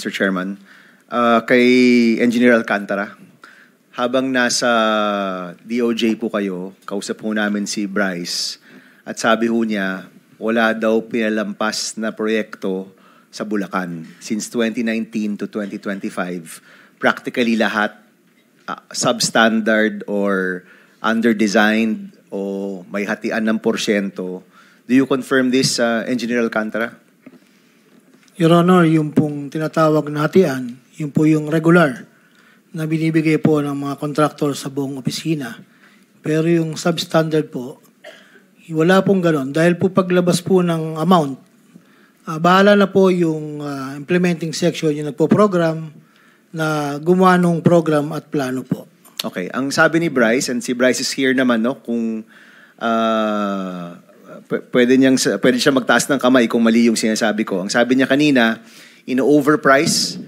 Mr. Chairman. Kay Engineer Alcantara, habang nasa DOJ po kayo, kausap po namin si Bryce at sabi ho niya, wala daw pinalampas na proyekto sa Bulacan. Since 2019 to 2025, practically lahat substandard or under-designed o may hatian ng porsyento. Do you confirm this, Engineer Alcantara? Your Honor, yung pong tinatawag na hatian, yung po yung regular na binibigay po ng mga contractor sa buong opisina. Pero yung substandard po, wala pong ganon. Dahil po paglabas po ng amount, bahala na po yung implementing section yung nagpo-program na gumawa ng program at plano po. Okay. Ang sabi ni Bryce, and si Bryce is here naman, no, kung pwede siya magtaas ng kamay kung mali yung sinasabi ko. Ang sabi niya kanina, ino-overprice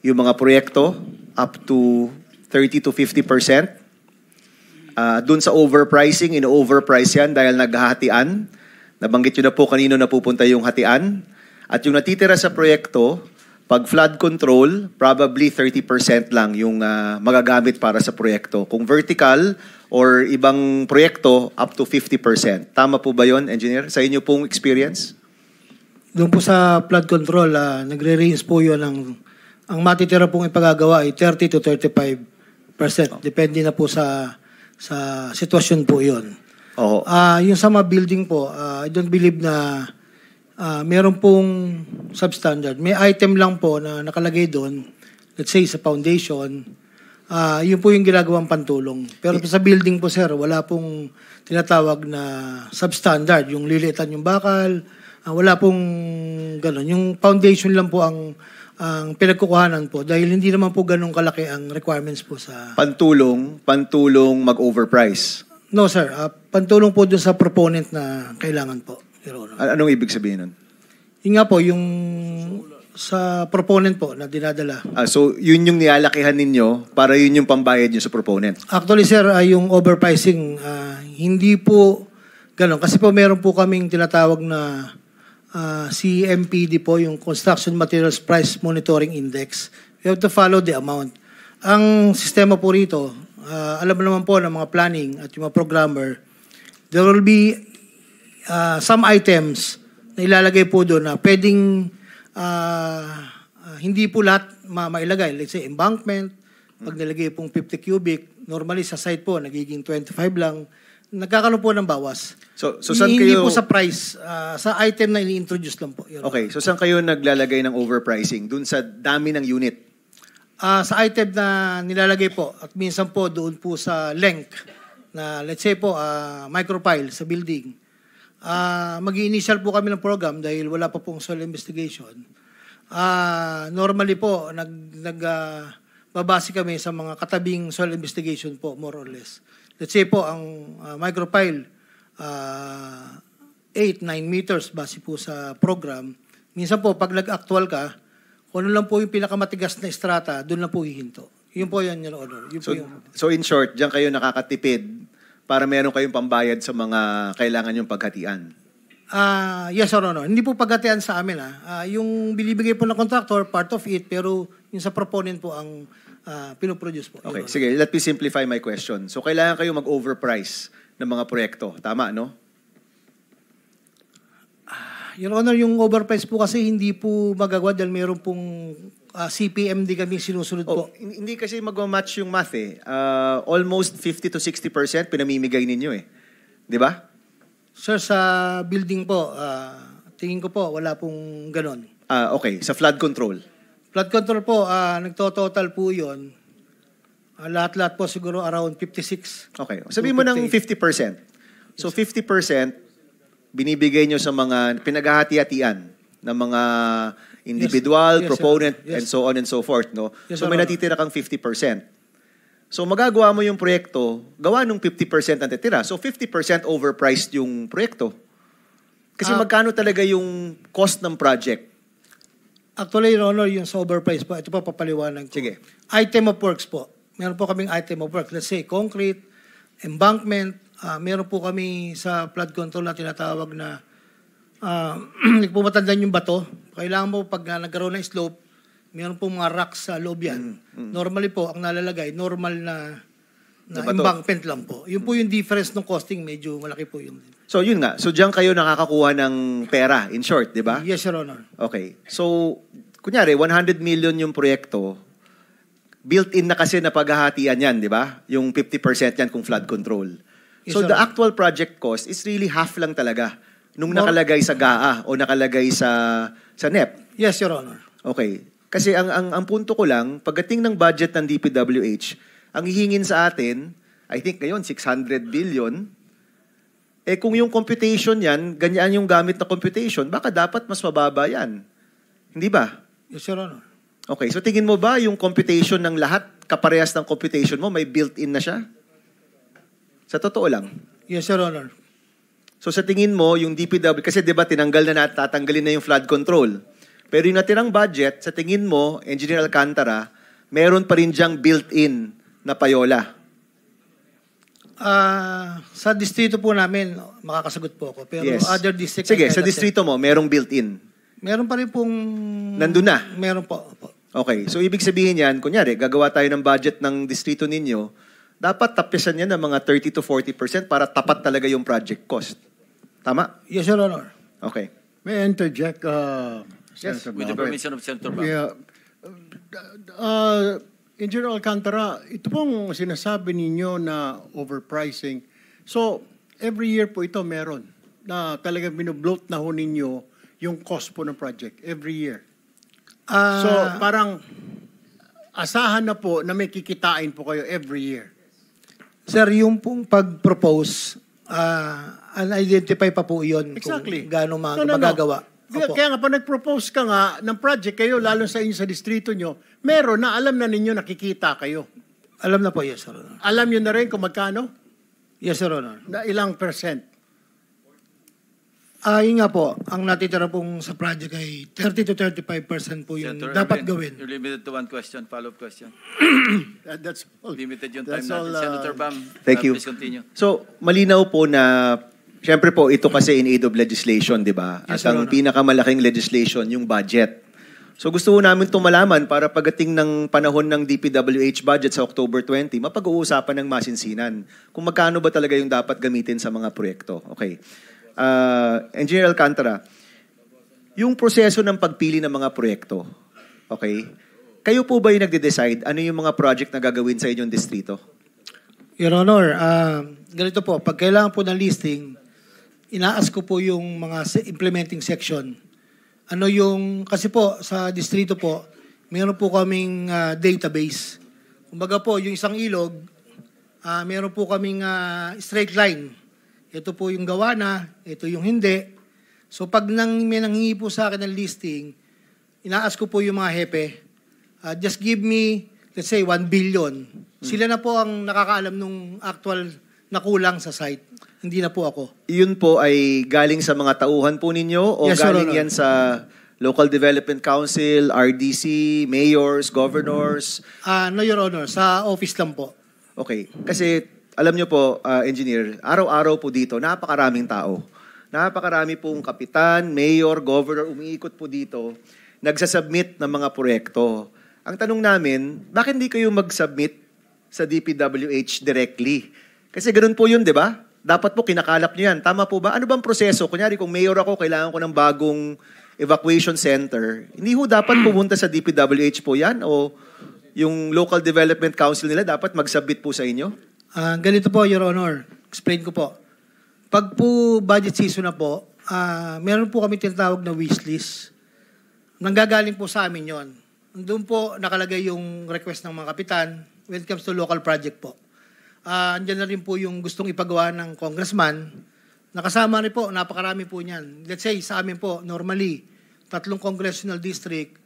yung mga proyekto up to 30 to 50%. Doon sa overpricing, ino-overprice yan dahil naghahatian. Nabanggit nyo na po kanino napupunta yung hatian. At yung natitira sa proyekto, pag flood control, probably 30% lang yung magagamit para sa proyekto. Kung vertical or ibang proyekto, up to 50%. Tama po ba yon, Engineer? Sa inyo pong experience? Doon po sa flood control, nagre-range po yun ang matitira pong ipagagawa ay 30 to 35%. Depende na po sa sitwasyon po yun. Oo. Yung sa mga building po, I don't believe na meron pong substandard. May item lang po na nakalagay doon, let's say sa foundation, yun po yung ginagawang pantulong. Pero sa building po, sir, wala pong tinatawag na substandard. Yung lilitan yung bakal, wala pong gano'n. Yung foundation lang po ang pinagkukuhanan po dahil hindi naman po ganun kalaki ang requirements po sa... Pantulong mag-overprice? No, sir. Pantulong po dun sa proponent na kailangan po. Anong ibig sabihin nun? Yung nga po, yung sa proponent po na dinadala. So, yun yung nialakihan ninyo para yun yung pambayad nyo sa proponent? Actually, sir, yung overpricing, hindi po ganun. Kasi po meron po kaming tinatawag na CMPD po, yung Construction Materials Price Monitoring Index. We have to follow the amount. Ang sistema po rito, alam naman po ng mga planning at yung mga programmer, there will be some items na ilalagay po doon na pwedeng hindi po lahat mailagay. Let's say, embankment, pag nilagay pong 50 cubic, normally sa site po, nagiging 25 lang. Nagkakaroon po ng bawas. So saan hindi kayo... po sa price, sa item na ini-introduce lang po. Okay, so saan kayo naglalagay ng overpricing? Doon sa dami ng unit? Sa item na nilalagay po, at minsan po doon po sa length, na let's say po, micropile sa building. Mag-i-initial po kami ng program dahil wala pa pong soil investigation. Normally po, babase kami sa mga katabing soil investigation po, more or less. Let's say po, ang micropile, 8-9 meters base po sa program. Minsan po, pag nag-actual ka, kung ano lang po yung pinakamatigas na strata, doon lang po hihinto. Yun po yan, Your Honor. So in short, diyan kayo nakakatipid para meron kayong pambayad sa mga kailangan yung paghatian? Yes, Your Honor. Hindi po paghatian sa amin. Yung binibigay po ng contractor, part of it, pero yung sa proponent po ang pinoproduce po. Okay, sige. Let me simplify my question. So kailangan kayo mag-overprice ng mga proyekto. Tama, no? Your Honor, yung overprice po kasi hindi po magagawa dahil meron pong CPMD kami sinusunod po. Hindi kasi mag-match yung math eh. Almost 50 to 60% pinamimigay ninyo eh. Di ba? Sir, sa building po, tingin ko po, wala pong ganon. Okay, sa flood control. Flood control po, nagtototal po yun. Lahat-lahat po siguro around 56. Okay, sabihin mo ng 50%. So 50%, binibigay nyo sa mga pinaghahati-hatian ng mga individual, yes, proponent, yes, and so on and so forth. No? Yes, so may natitira kang 50%. So magagawa mo yung proyekto, gawa nung 50% ang titira. So 50% overpriced yung proyekto. Kasi magkano talaga yung cost ng project? Actually, Your Honor, yung sa overprice po, ito po papaliwanag ko. Sige. Item of works po. Meron po kaming item of work. Let's say, concrete, embankment, meron po kami sa flood control na tinatawag na nagpumatandaan yung bato. Kailangan mo pag nagkaroon ng slope, Meron pong mga racks sa loob yan. Normally po, ang nalalagay, normal na bato. embankment lang po. Yun po yung difference ng costing, medyo malaki po yun. So yun nga. So diyan kayo nakakakuha ng pera, in short, di ba? Yes, Your Honor. Okay. So, kunyari, 100 million yung proyekto, built-in na kasi na paghahatian yan, di ba? Yung 50% yan kung flood control. Yes, So sir. the actual project cost is really half lang talaga nung nakalagay sa GAA o nakalagay sa NEP. Yes, Your Honor. Okay. Kasi ang punto ko lang, pagdating ng budget ng DPWH, ang hihingin sa atin, I think ngayon 600 billion. Eh kung yung computation yan, ganyan yung gamit na computation, baka dapat mas mababa yan. Hindi ba? Yes, Your Honor. Okay, so tingin mo ba yung computation ng lahat, kaparehas ng computation mo, may built-in na siya? Sa totoo lang. Yes, Your Honor. So sa tingin mo, yung DPW, kasi di ba tinanggal na tatanggalin na yung flood control. Pero yung natirang budget, sa tingin mo, Engineer Alcantara, meron pa rin diyang built-in na payola. Sa distrito po namin, makakasagot po ako. Pero Yes. other district... Sige, sa distrito mo, merong built-in. Meron pa rin pong... Nandun na? Meron po. Okay, so ibig sabihin yan, kunyari, gagawa tayo ng budget ng distrito ninyo, dapat tapisan yan ng mga 30 to 40% para tapat talaga yung project cost. Tama? Yes, Your Honor. Okay. May I interject, Senator With the Bam? permission of Senator Bam. Yeah. Engineer Alcantara, ito pong sinasabi ninyo na overpricing. So, every year po ito meron na talagang binobloat na ho ninyo yung cost po ng project every year. So, parang asahan na po na may kikitain po kayo every year. Sir, yung pong pag-propose, un-identify pa po yun Exactly. kung gaano magagawa. Opo. Kaya nga pa nag-propose ka nga ng project kayo, lalo sa inyo sa distrito nyo, meron na alam na ninyo nakikita kayo. Alam na po, yes, Your Honor. Alam nyo na rin kung magkano? Yes, Your Honor. Na ilang percent? Yun nga po, ang natitira pong sa project ay 30 to 35% po yung Senator dapat Erwin, gawin. You're limited to one question, follow-up question. That's all. Limited yung time That's all, natin. Senator Bam, Thank you. please continue. So, malinaw po na, syempre po, ito kasi in aid of legislation, di ba? At Yes, Your ang Honor. pinakamalaking legislation, yung budget. So, gusto po namin itong malaman para pagdating ng panahon ng DPWH budget sa October 20, mapag-uusapan ng masinsinan kung magkano ba talaga yung dapat gamitin sa mga proyekto. Okay. Engineer Alcantara, yung proseso ng pagpili ng mga proyekto, okay? Kayo po ba yung nagde-decide ano yung mga project na gagawin sa inyong distrito? Your Honor, ganito po, pag kailangan po ng listing, inaas ko po yung mga implementing section. Ano yung, kasi po sa distrito po, meron po kaming database. Kumbaga po, yung isang ilog, meron po kaming straight line. Ito po yung gawa na, ito yung hindi. So pag may nanghingi po sa akin ng listing, inaas ko po yung mga hepe, just give me, let's say, 1 billion. Sila na po ang nakakaalam nung actual na kulang sa site. Hindi na po ako. Yun po ay galing sa mga tauhan po ninyo o Yes, Your galing Honor. yan sa Local Development Council, RDC, mayors, governors? No, Your Honor, sa office lang po. Okay. Kasi alam nyo po, engineer, araw-araw po dito, napakaraming tao. Napakarami pong kapitan, mayor, governor, umiikot po dito, nagsasubmit ng mga proyekto. Ang tanong namin, bakit hindi kayo mag-submit sa DPWH directly? Kasi ganun po yun, di ba? Dapat po kinakalap nyo yan. Tama po ba? Ano bang proseso? Kunyari, kung mayor ako, kailangan ko ng bagong evacuation center. Hindi ho dapat pumunta sa DPWH po yan? O yung Local Development Council nila dapat mag-submit po sa inyo? Ganito po, Your Honor. Explain ko po. Pag po budget season na po, meron po kami tinatawag na wishlist. Nanggagaling po sa amin yon. Doon po nakalagay yung request ng mga kapitan when it comes to local project po. Andyan na rin po yung gustong ipagawa ng congressman. Nakasama rin po, napakarami po niyan. Let's say, sa amin po, normally, 3 congressional district,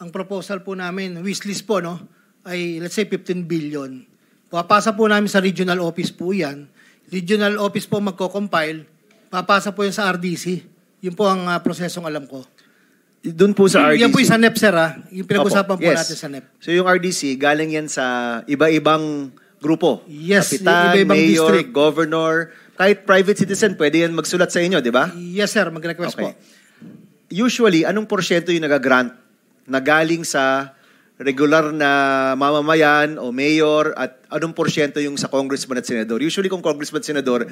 ang proposal po namin, wishlist po, no, ay let's say 15 billion. Papasa po namin sa regional office po yan. Regional office po magko-compile. Papasa po yan sa RDC. Yun po ang prosesong alam ko. Doon po sa RDC. Yan po yung sa NEP, sir. Yung pinag-usapan po Yes. natin sa NEP. So yung RDC, galing yan sa iba-ibang grupo. Yes, Kapitan, iba-ibang mayor, district. governor, kahit private citizen, pwede yan magsulat sa inyo, di ba? Yes, sir. Mag-request po. Okay. Usually, anong porsyento yung nagagrant na galing sa regular na mamamayan o mayor at anong porsyento yung sa congressman at senador? Usually kung congressman at senador,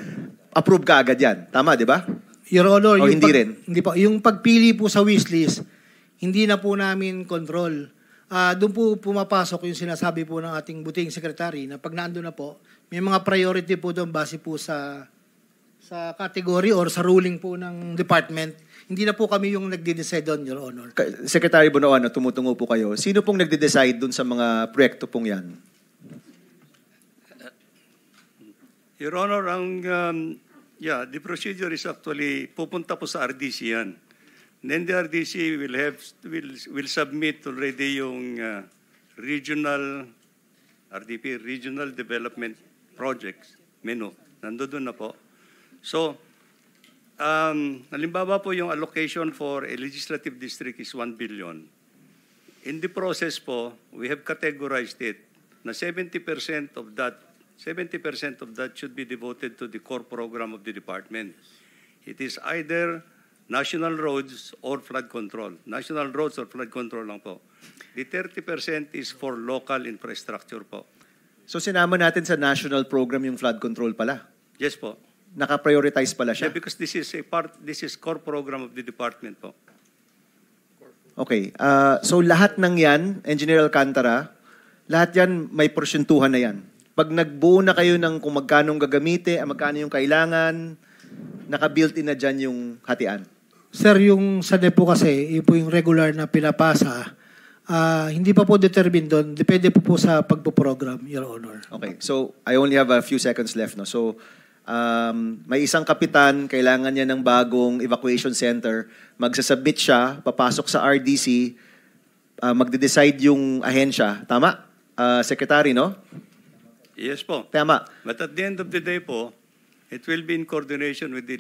approve ka agad yan. Tama, di ba? Your Honor, O hindi rin? Hindi po. Yung pagpili po sa wishlist, hindi na po namin control. Doon po pumapasok yung sinasabi po ng ating buting secretary na pag naando na po, may mga priority po doon base po sa category or sa ruling po ng department. Hindi na po kami yung nagde-decide doon, Your Honor. Secretary Bonoan, tumutungo po kayo. Sino pong nagde-decide dun sa mga proyekto pong yan? Your Honor, the procedure is actually pupunta po sa RDC yan. Then the RDC will submit already yung regional RDP, Regional Development Projects menu. Nandoon na po. So, halimbawa po yung allocation for a legislative district is 1 billion. In the process po, we have categorized it na 70% of that should be devoted to the core program of the department. It is either national roads or flood control. National roads or flood control lang po. The 30% is for local infrastructure po. So sinama natin sa national program yung flood control pala. Yes po. Naka-prioritize pala Yeah, siya. because this is core program of the department po. Okay. So lahat ng yan, Engineer Alcantara, lahat yan may porsyentuhan na yan. Pag nagbuo na kayo ng kung magkano gagamitin, magkano yung kailangan, naka-built-in na dyan yung hatian. Sir, yung sa depo kasi, yun po yung regular na pinapasa, hindi pa po determine doon. Depende po sa pagpo-program, Your Honor. Okay. So I only have a few seconds left. No? So may isang kapitan, kailangan niya ng bagong evacuation center. Magsasubmit siya, papasok sa RDC, magde-decide yung ahensya. Tama? Secretary, no? Yes po. Tama. But at the end of the day po, it will be in coordination with the